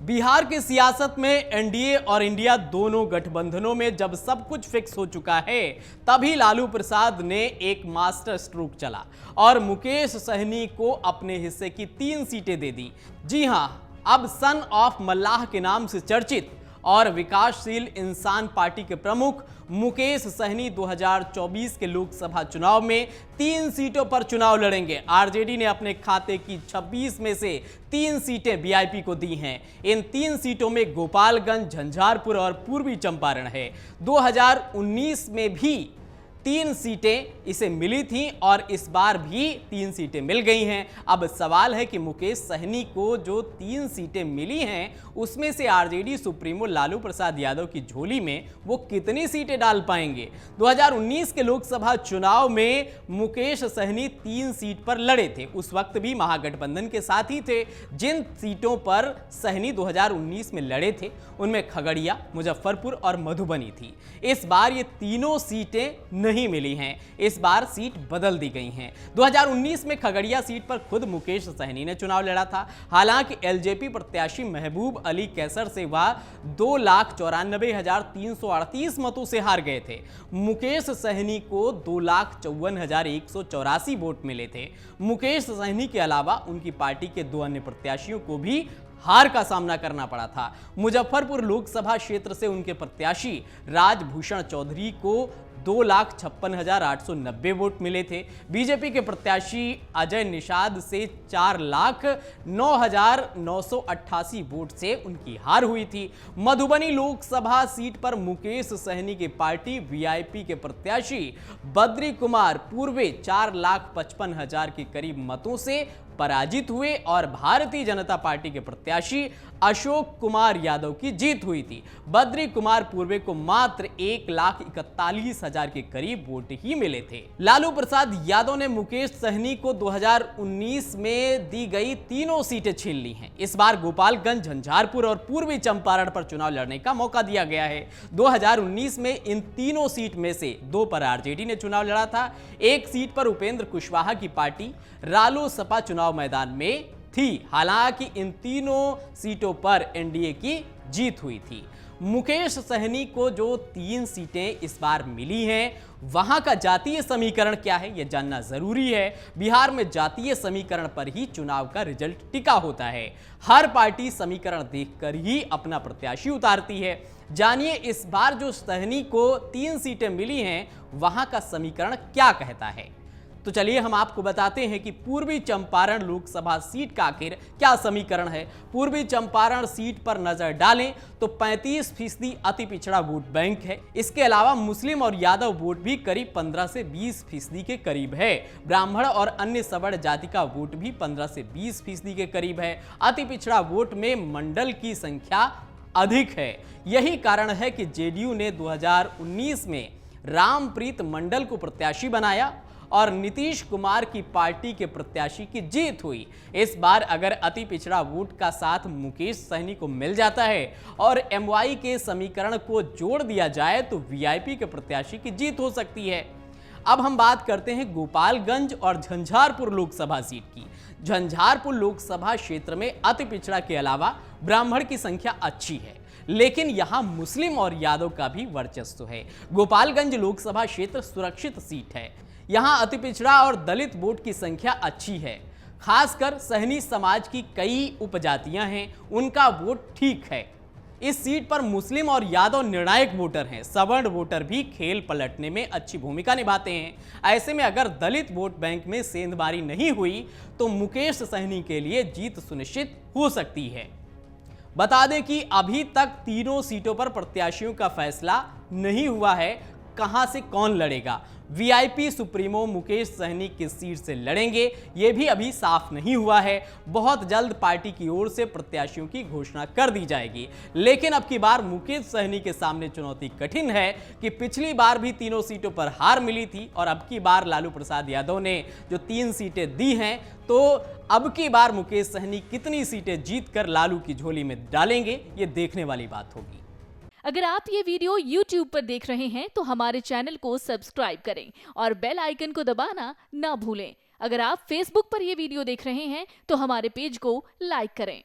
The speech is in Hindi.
बिहार की सियासत में एनडीए और इंडिया दोनों गठबंधनों में जब सब कुछ फिक्स हो चुका है, तभी लालू प्रसाद ने एक मास्टर स्ट्रोक चला और मुकेश सहनी को अपने हिस्से की 3 सीटें दे दी। जी हां, अब सन ऑफ मल्लाह के नाम से चर्चित और विकासशील इंसान पार्टी के प्रमुख मुकेश सहनी 2024 के लोकसभा चुनाव में 3 सीटों पर चुनाव लड़ेंगे। आरजेडी ने अपने खाते की 26 में से 3 सीटें वीआईपी को दी हैं। इन 3 सीटों में गोपालगंज, झंझारपुर और पूर्वी चंपारण है। 2019 में भी 3 सीटें इसे मिली थीं और इस बार भी 3 सीटें मिल गई हैं। अब सवाल है कि मुकेश सहनी को जो 3 सीटें मिली हैं, उसमें से आरजेडी सुप्रीमो लालू प्रसाद यादव की झोली में वो कितनी सीटें डाल पाएंगे। 2019 के लोकसभा चुनाव में मुकेश सहनी 3 सीट पर लड़े थे। उस वक्त भी महागठबंधन के साथ ही थे। जिन सीटों पर सहनी 2019 में लड़े थे, उनमें खगड़िया, मुजफ्फरपुर और मधुबनी थी। इस बार ये तीनों सीटें नहीं मिली हैं। इस बार सीट बदल दी गई हैं। 2019 में खगड़िया सीट पर खुद मुकेश सहनी ने चुनाव लड़ा था। हालांकि एलजेपी प्रत्याशी महबूब अली कैसर से वह 2,94,338 मतों से हार गए थे। मुकेश सहनी को 2,54,184 वोट मिले थे। मुकेश सहनी के अलावा उनकी पार्टी के 2 अन्य प्रत्याशियों को भी हार का सामना करना पड़ा था। मुजफ्फरपुर लोकसभा क्षेत्र से उनके प्रत्याशी राजभूषण चौधरी को 2,56,890 वोट मिले थे। बीजेपी के प्रत्याशी अजय निषाद से 4,09,988 वोट से उनकी हार हुई थी। मधुबनी लोकसभा सीट पर मुकेश सहनी की पार्टी वीआईपी के प्रत्याशी बद्री कुमार पूर्वे 4,55,000 के करीब मतों से पराजित हुए और भारतीय जनता पार्टी के प्रत्याशी अशोक कुमार यादव की जीत हुई थी। बद्री कुमार पूर्वे को मात्र 1,41,000 के करीब वोट ही मिले थे। लालू प्रसाद यादव ने मुकेश सहनी को 2019 में दी गई तीनों सीटें छीन ली हैं। इस बार गोपालगंज, झंझारपुर और पूर्वी चंपारण पर चुनाव लड़ने का मौका दिया गया है। 2019 में इन तीनों सीट में से 2 पर आरजेडी ने चुनाव लड़ा था। 1 सीट पर उपेंद्र कुशवाहा की पार्टी रालोसपा चुनाव मैदान में थी। हालांकि इन तीनों सीटों पर एनडीए की जीत हुई थी। मुकेश सहनी को जो 3 सीटें इस बार मिली हैं, वहां का जातीय समीकरण क्या है, यह जानना जरूरी है। बिहार में जातीय समीकरण पर ही चुनाव का रिजल्ट टिका होता है। हर पार्टी समीकरण देखकर ही अपना प्रत्याशी उतारती है। जानिए इस बार जो सहनी को 3 सीटें मिली हैं, वहां का समीकरण क्या कहता है। तो चलिए हम आपको बताते हैं कि पूर्वी चंपारण लोकसभा सीट का आखिर क्या समीकरण है। पूर्वी चंपारण सीट पर नजर डालें तो 35% अति पिछड़ा वोट बैंक है। इसके अलावा मुस्लिम और यादव वोट भी करीब 15 से 20% के करीब है। ब्राह्मण और अन्य सवर्ण जाति का वोट भी 15 से 20% के करीब है। अति पिछड़ा वोट में मंडल की संख्या अधिक है। यही कारण है कि जेडीयू ने 2019 में रामप्रीत मंडल को प्रत्याशी बनाया और नीतीश कुमार की पार्टी के प्रत्याशी की जीत हुई। इस बार अगर अति पिछड़ा वोट का साथ मुकेश सहनी को मिल जाता है और एमवाई के समीकरण को जोड़ दिया जाए तो वीआईपी के प्रत्याशी की जीत हो सकती है। अब हम बात करते हैं गोपालगंज और झंझारपुर लोकसभा सीट की। झंझारपुर लोकसभा क्षेत्र में अति पिछड़ा के अलावा ब्राह्मण की संख्या अच्छी है, लेकिन यहां मुस्लिम और यादव का भी वर्चस्व है। गोपालगंज लोकसभा क्षेत्र सुरक्षित सीट है। यहां अति पिछड़ा और दलित वोट की संख्या अच्छी है। खासकर सहनी समाज की कई उपजातियां हैं, उनका वोट ठीक है। इस सीट पर मुस्लिम और यादव निर्णायक वोटर हैं। सवर्ण वोटर भी खेल पलटने में अच्छी भूमिका निभाते हैं। ऐसे में अगर दलित वोट बैंक में सेंधमारी नहीं हुई तो मुकेश सहनी के लिए जीत सुनिश्चित हो सकती है। बता दें कि अभी तक तीनों सीटों पर प्रत्याशियों का फैसला नहीं हुआ है। कहां से कौन लड़ेगा, वीआईपी सुप्रीमो मुकेश सहनी किस सीट से लड़ेंगे, यह भी अभी साफ नहीं हुआ है। बहुत जल्द पार्टी की ओर से प्रत्याशियों की घोषणा कर दी जाएगी। लेकिन अब की बार मुकेश सहनी के सामने चुनौती कठिन है कि पिछली बार भी तीनों सीटों पर हार मिली थी और अब की बार लालू प्रसाद यादव ने जो 3 सीटें दी हैं, तो अब की बार मुकेश सहनी कितनी सीटें जीतकर लालू की झोली में डालेंगे, ये देखने वाली बात होगी। अगर आप ये वीडियो YouTube पर देख रहे हैं तो हमारे चैनल को सब्सक्राइब करें और बेल आइकन को दबाना ना भूलें। अगर आप Facebook पर ये वीडियो देख रहे हैं तो हमारे पेज को लाइक करें।